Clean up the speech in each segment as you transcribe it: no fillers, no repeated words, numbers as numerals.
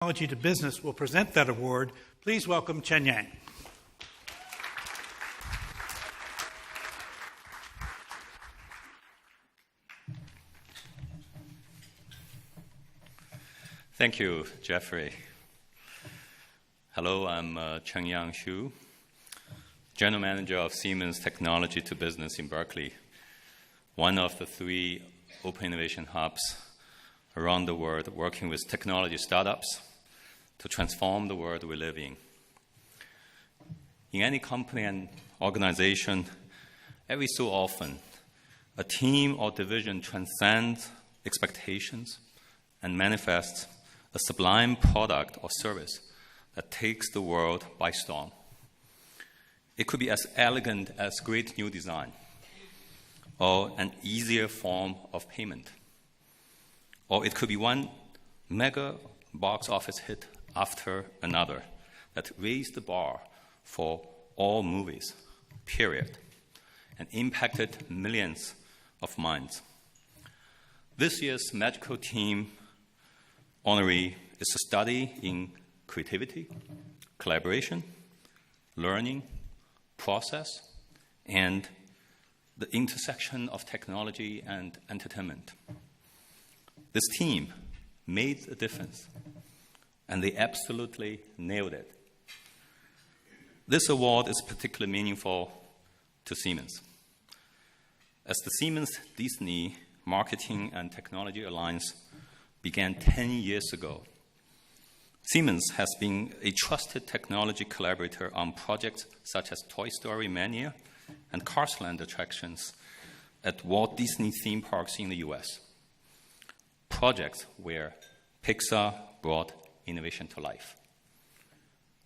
Technology to Business will present that award. Please welcome Chen Yang. Thank you, Geoffrey. Hello, I'm Chen Yang Xu, General Manager of Siemens Technology to Business in Berkeley, one of the 3 open innovation hubs around the world working with technology startups to transform the world we live in. In any company and organization, every so often, a team or division transcends expectations and manifests a sublime product or service that takes the world by storm. It could be as elegant as great new design, or an easier form of payment. Or it could be one mega box office hit after another that raised the bar for all movies, period, and impacted millions of minds. This year's Magical Team honoree is a study in creativity, collaboration, learning, process, and the intersection of technology and entertainment. This team made a difference, and they absolutely nailed it. This award is particularly meaningful to Siemens. As the Siemens-Disney Marketing and Technology Alliance began 10 years ago, Siemens has been a trusted technology collaborator on projects such as Toy Story Mania and Cars Land attractions at Walt Disney theme parks in the US. Projects where Pixar brought innovation to life.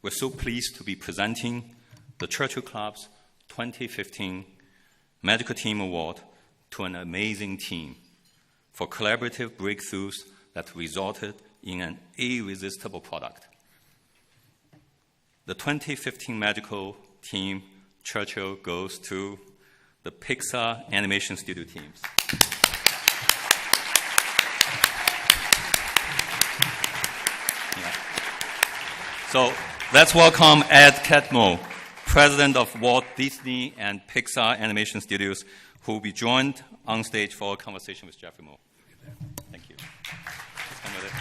We're so pleased to be presenting the Churchill Club's 2015 Magical Team Award to an amazing team for collaborative breakthroughs that resulted in an irresistible product. The 2015 Magical Team Churchill goes to the Pixar Animation Studio teams. So let's welcome Ed Catmull, President of Walt Disney and Pixar Animation Studios, who will be joined on stage for a conversation with Geoffrey Moore. Thank you. Let's come with it.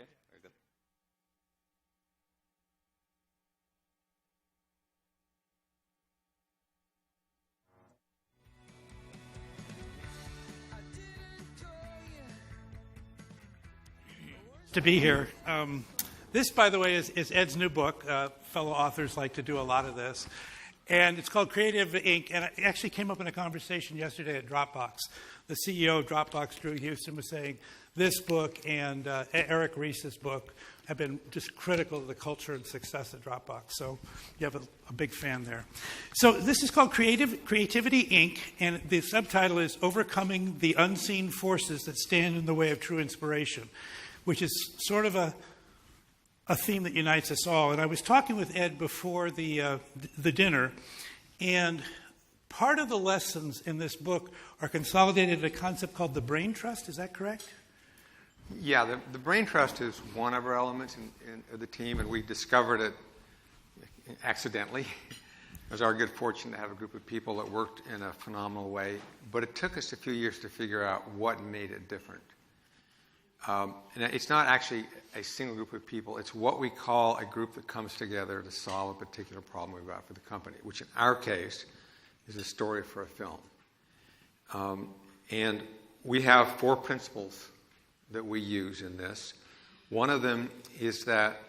Okay, very good. To be here. This, by the way, is Ed's new book. Fellow authors like to do a lot of this. And it's called Creative Inc. And it actually came up in a conversation yesterday at Dropbox. The CEO of Dropbox, Drew Houston, was saying this book and Eric Ries's book have been just critical to the culture and success of Dropbox. So you have a big fan there. So this is called Creativity Inc. And the subtitle is Overcoming the Unseen Forces That Stand in the Way of True Inspiration, which is sort of a theme that unites us all. And I was talking with Ed before the dinner, and part of the lessons in this book are consolidated in a concept called the brain trust. Is that correct? Yeah, the brain trust is one of our elements in the team, and we discovered it accidentally. It was our good fortune to have a group of people that worked in a phenomenal way, but it took us a few years to figure out what made it different. And it's not actually a single group of people. It's what we call a group that comes together to solve a particular problem we've got for the company, which in our case is a story for a film. And we have 4 principles that we use in this. One of them is that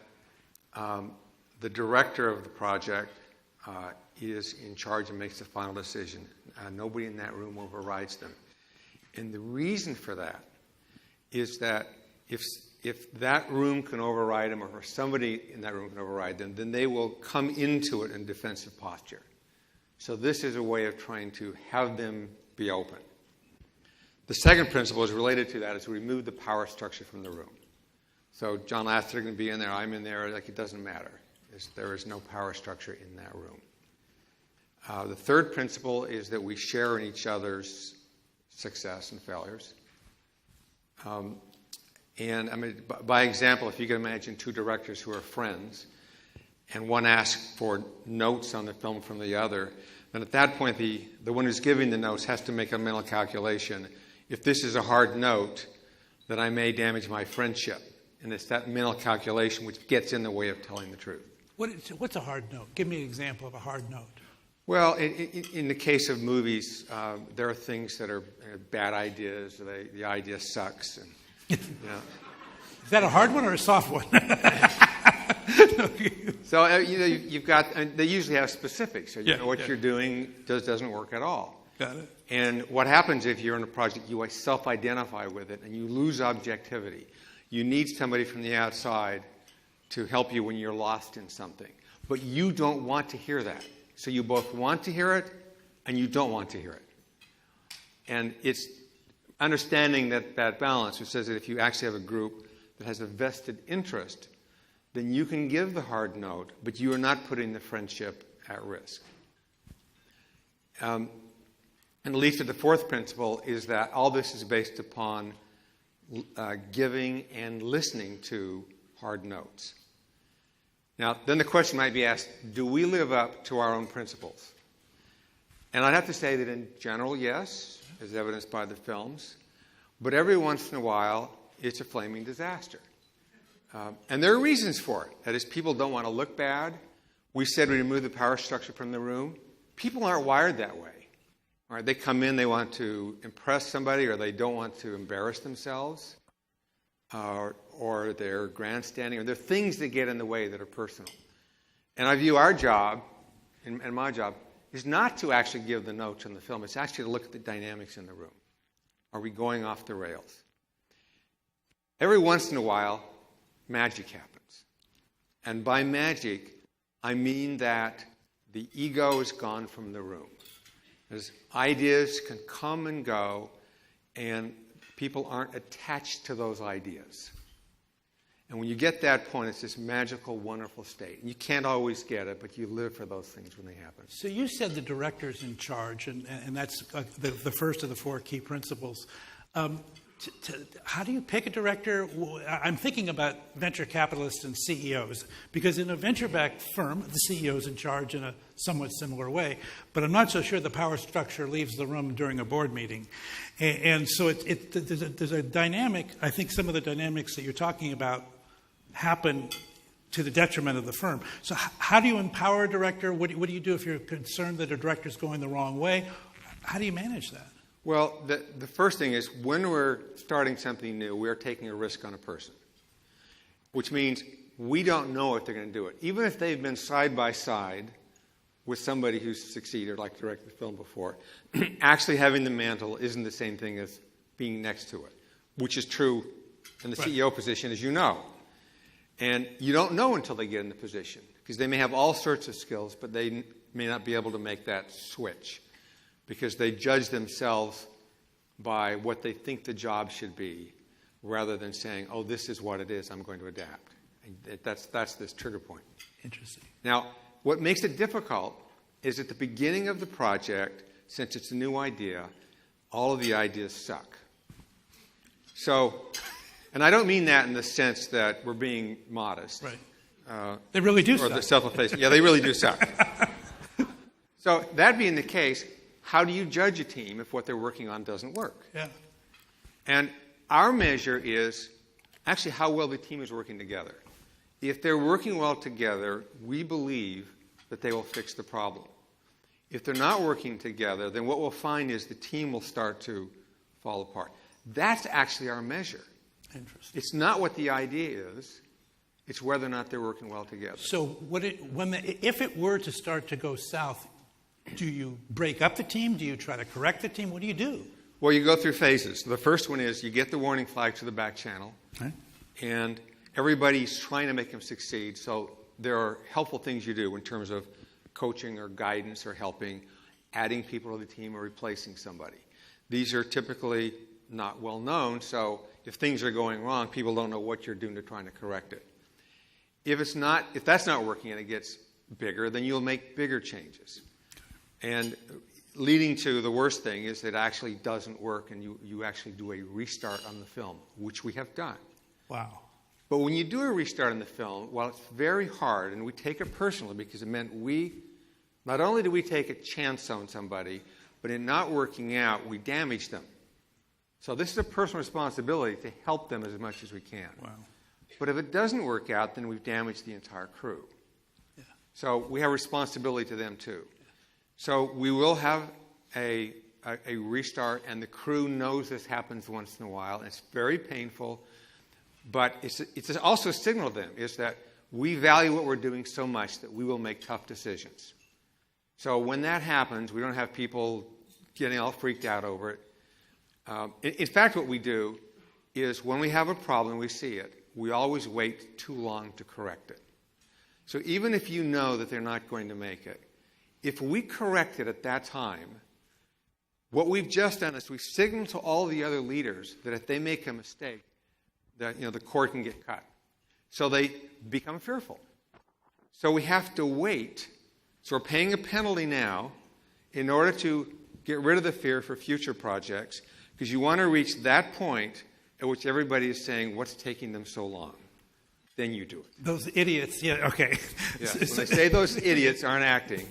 the director of the project is in charge and makes the final decision. Nobody in that room overrides them. And the reason for that is that if that room can override them, or if somebody in that room can override them, then they will come into it in defensive posture. So this is a way of trying to have them be open. The second principle is related to that, is to remove the power structure from the room. So John Lasseter can be in there, I'm in there, like it doesn't matter. There is no power structure in that room. The third principle is that we share in each other's success and failures. And I mean, by example, if you can imagine two directors who are friends, and one asks for notes on the film from the other, then at that point, the one who's giving the notes has to make a mental calculation. If this is a hard note, then I may damage my friendship. And it's that mental calculation which gets in the way of telling the truth. What's a hard note? Give me an example of a hard note. Well, in the case of movies, there are things that are bad ideas. The idea sucks. And, Is that a hard one or a soft one? So you've got. And they usually have specifics. So you know what you're doing doesn't work at all. Got it. And what happens if you're in a project, you self-identify with it, and you lose objectivity. You need somebody from the outside to help you when you're lost in something. But you don't want to hear that. So you both want to hear it, and you don't want to hear it. And it's understanding that balance, which says that if you actually have a group that has a vested interest, then you can give the hard note, but you are not putting the friendship at risk. And it leads to the fourth principle, is that all this is based upon giving and listening to hard notes. Now, then the question might be asked, do we live up to our own principles? And I'd have to say that in general, yes, as evidenced by the films. But every once in a while, it's a flaming disaster. And there are reasons for it. That is, people don't want to look bad. We said we remove the power structure from the room. People aren't wired that way. All right, they come in, they want to impress somebody, or they don't want to embarrass themselves, or they're grandstanding, or there are things that get in the way that are personal. And I view our job, and my job, is not to actually give the notes on the film. It's actually to look at the dynamics in the room. Are we going off the rails? Every once in a while, magic happens. And by magic, I mean that the ego is gone from the room. As ideas can come and go, and people aren't attached to those ideas. And when you get that point, it's this magical, wonderful state. And you can't always get it, but you live for those things when they happen. So you said the director's in charge, and that's the first of the four key principles. How do you pick a director? I'm thinking about venture capitalists and CEOs, because in a venture-backed firm, the CEO is in charge in a somewhat similar way, but I'm not so sure the power structure leaves the room during a board meeting. And so there's a dynamic. I think some of the dynamics that you're talking about happen to the detriment of the firm. So how do you empower a director? What do you do if you're concerned that a director's going the wrong way? How do you manage that? Well, the first thing is, when we're starting something new, we're taking a risk on a person, which means we don't know if they're going to do it. Even if they've been side by side with somebody who's succeeded, like directed the film before, actually having the mantle isn't the same thing as being next to it, which is true in the CEO position, as you know. And you don't know until they get in the position, because they may have all sorts of skills, but they may not be able to make that switch, because they judge themselves by what they think the job should be, rather than saying, oh, this is what it is, I'm going to adapt. And that's this trigger point. Interesting. Now, what makes it difficult is at the beginning of the project, since it's a new idea, all of the ideas suck. So, and I don't mean that in the sense that we're being modest. Right. They really do or suck. Or the self-effacing. Yeah, they really do suck. So, that being the case, how do you judge a team if what they're working on doesn't work? Yeah. And our measure is actually how well the team is working together. If they're working well together, we believe that they will fix the problem. If they're not working together, then what we'll find is the team will start to fall apart. That's actually our measure. Interesting. It's not what the idea is. It's whether or not they're working well together. So if it were to start to go south, do you break up the team? Do you try to correct the team? What do you do? Well, you go through phases. The first one is you get the warning flag to the back channel, okay, and everybody's trying to make them succeed. So there are helpful things you do in terms of coaching or guidance or helping, adding people to the team or replacing somebody. These are typically not well known, so if things are going wrong, people don't know what you're doing to trying to correct it. If that's not working and it gets bigger, then you'll make bigger changes. And leading to the worst thing is that it actually doesn't work, and you actually do a restart on the film, which we have done. Wow. But when you do a restart on the film, while it's very hard, and we take it personally because it meant not only do we take a chance on somebody, but in not working out, we damage them. So this is a personal responsibility to help them as much as we can. Wow. But if it doesn't work out, then we've damaged the entire crew. Yeah. So we have responsibility to them too. So we will have a restart, and the crew knows this happens once in a while, and it's very painful. But it's also a signal to them is that we value what we're doing so much that we will make tough decisions. So when that happens, we don't have people getting all freaked out over it. In fact, what we do is when we have a problem, we see it, we always wait too long to correct it. So even if you know that they're not going to make it, if we correct it at that time, what we've just done is we've signaled to all the other leaders that if they make a mistake, that the cord can get cut. So they become fearful. So we have to wait. So we're paying a penalty now in order to get rid of the fear for future projects, because you want to reach that point at which everybody is saying, what's taking them so long? Then you do it. Those idiots, yeah, okay. Yes. When they say those idiots aren't acting,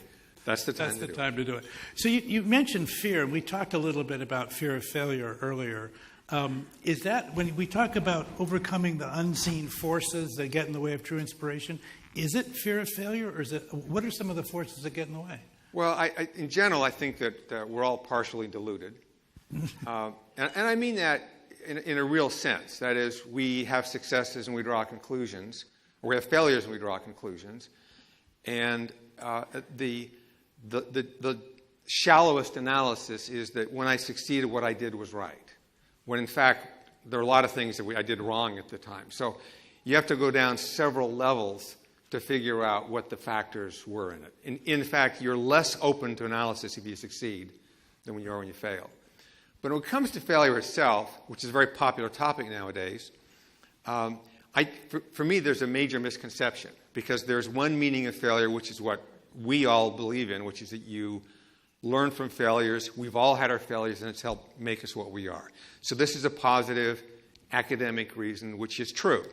that's the time That's to the do time to do it. So you mentioned fear, and we talked a little bit about fear of failure earlier. Is that, when we talk about overcoming the unseen forces that get in the way of true inspiration, is it fear of failure, or what are some of the forces that get in the way? Well, in general, I think that we're all partially deluded. And I mean that in a real sense. That is, we have successes and we draw conclusions, or we have failures and we draw conclusions. And the shallowest analysis is that when I succeeded, what I did was right. When in fact, there are a lot of things that I did wrong at the time. So you have to go down several levels to figure out what the factors were in it. In fact, you're less open to analysis if you succeed than when you are when you fail. But when it comes to failure itself, which is a very popular topic nowadays, for me, there's a major misconception, because there's one meaning of failure, which is what we all believe in, which is that you learn from failures. We've all had our failures, and it's helped make us what we are. So this is a positive academic reason, which is true.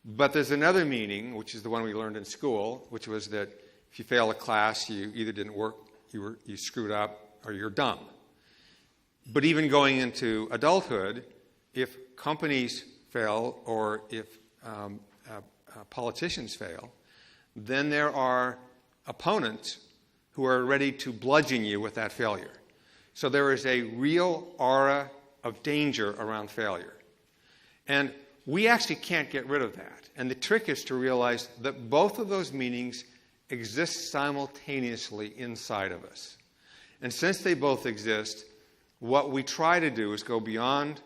But there's another meaning, which is the one we learned in school, which was that if you fail a class, you either didn't work, you screwed up, or you're dumb. But even going into adulthood, if companies fail or if politicians fail, then there are opponents who are ready to bludgeon you with that failure. So there is a real aura of danger around failure. And we actually can't get rid of that. And the trick is to realize that both of those meanings exist simultaneously inside of us. And since they both exist, what we try to do is go beyond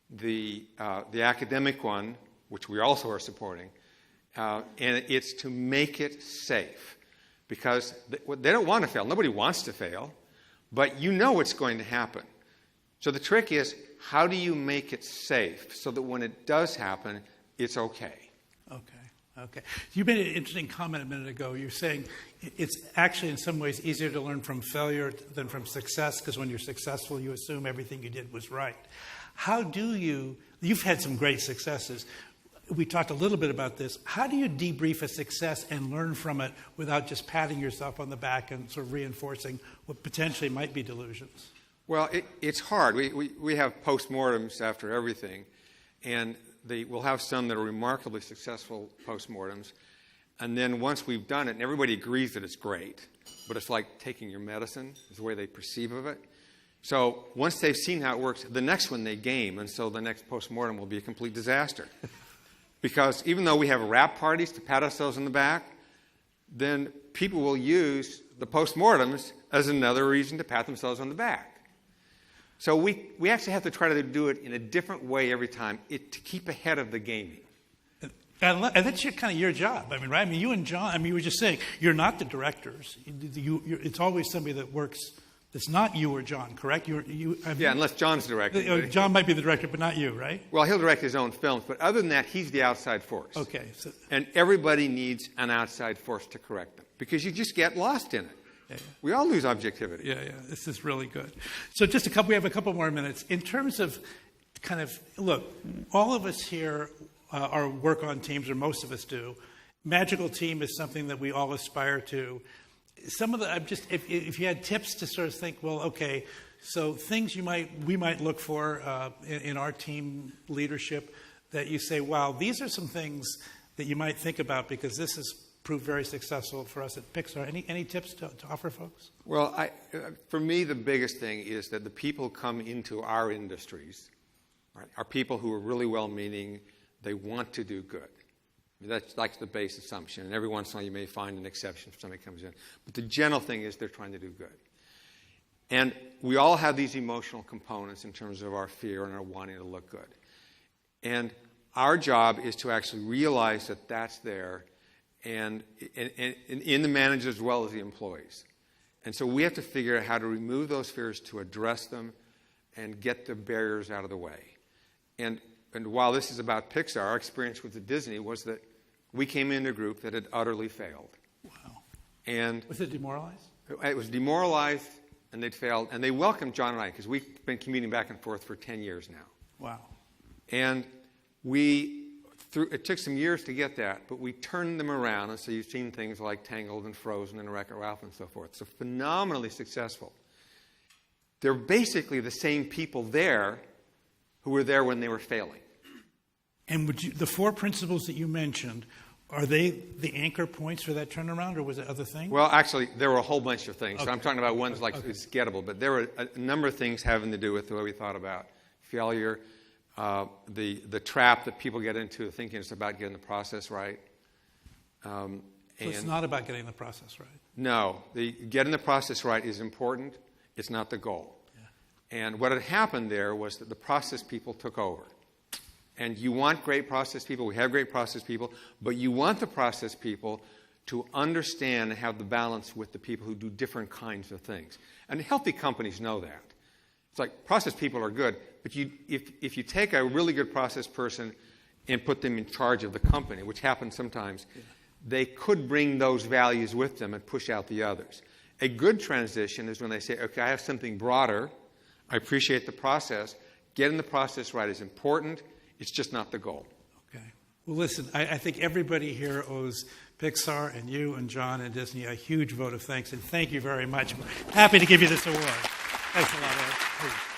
the academic one, which we also are supporting, and it's to make it safe. Because they don't want to fail. Nobody wants to fail, but you know what's going to happen. So the trick is, how do you make it safe so that when it does happen, it's okay? Okay. You made an interesting comment a minute ago. You're saying it's actually in some ways easier to learn from failure than from success, because when you're successful, you assume everything you did was right. How do you've had some great successes. We talked a little bit about this. How do you debrief a success and learn from it without just patting yourself on the back and sort of reinforcing what potentially might be delusions? Well, it's hard. We have postmortems after everything, and we'll have some that are remarkably successful postmortems. And then once we've done it, and everybody agrees that it's great, but it's like taking your medicine, is the way they perceive of it. So once they've seen how it works, the next one they game, and so the next postmortem will be a complete disaster. Because even though we have rap parties to pat ourselves on the back, then people will use the postmortems as another reason to pat themselves on the back. So we actually have to try to do it in a different way every time to keep ahead of the gaming. And that's kind of your job. I mean, right? I mean, you and John, you were just saying, you're not the directors. It's always somebody that works. It's not you or John, correct? Unless John's directing. John might be the director, but not you, right? Well, he'll direct his own films, but other than that, he's the outside force. Okay. And everybody needs an outside force to correct them, because you just get lost in it. We all lose objectivity. Yeah. This is really good. So we have a couple more minutes. In terms of look, all of us here work on teams, or most of us do. Magical team is something that we all aspire to. Some of if you had tips to sort of think, well, okay, so things we might look for in our team leadership that you say, wow, these are some things that you might think about because this has proved very successful for us at Pixar. Any tips to offer folks? Well, for me, the biggest thing is that the people come into our industries, right, are people who are really well-meaning. They want to do good. That's like the base assumption. And every once in a while you may find an exception if somebody comes in. But the general thing is they're trying to do good. And we all have these emotional components in terms of our fear and our wanting to look good. And our job is to actually realize that that's there and in the managers as well as the employees. And so we have to figure out how to remove those fears, to address them, and get the barriers out of the way. And while this is about Pixar, our experience with the Disney was that we came into a group that had utterly failed. Wow. And was it demoralized? It was demoralized, and they'd failed. And they welcomed John and I, because we've been commuting back and forth for 10 years now. Wow. And it took some years to get that, but we turned them around. And so you've seen things like Tangled and Frozen and Wreck-It Ralph and so forth. So phenomenally successful. They're basically the same people there who were there when they were failing. And the 4 principles that you mentioned, are they the anchor points for that turnaround, or was it other things? Well, actually, there were a whole bunch of things. Okay. So I'm talking about ones like it's gettable, but there were a number of things having to do with the way we thought about failure, the trap that people get into thinking it's about getting the process right. So it's not about getting the process right. No, getting the process right is important. It's not the goal. Yeah. And what had happened there was that the process people took over. And you want great process people. We have great process people. But you want the process people to understand and have the balance with the people who do different kinds of things. And healthy companies know that. It's like process people are good, but if you take a really good process person and put them in charge of the company, which happens sometimes, they could bring those values with them and push out the others. A good transition is when they say, okay, I have something broader. I appreciate the process. Getting the process right is important. It's just not the goal. Okay. Well, listen, I think everybody here owes Pixar and you and John and Disney a huge vote of thanks, and thank you very much. We're happy to give you this award. Thanks a lot, Ed. Please.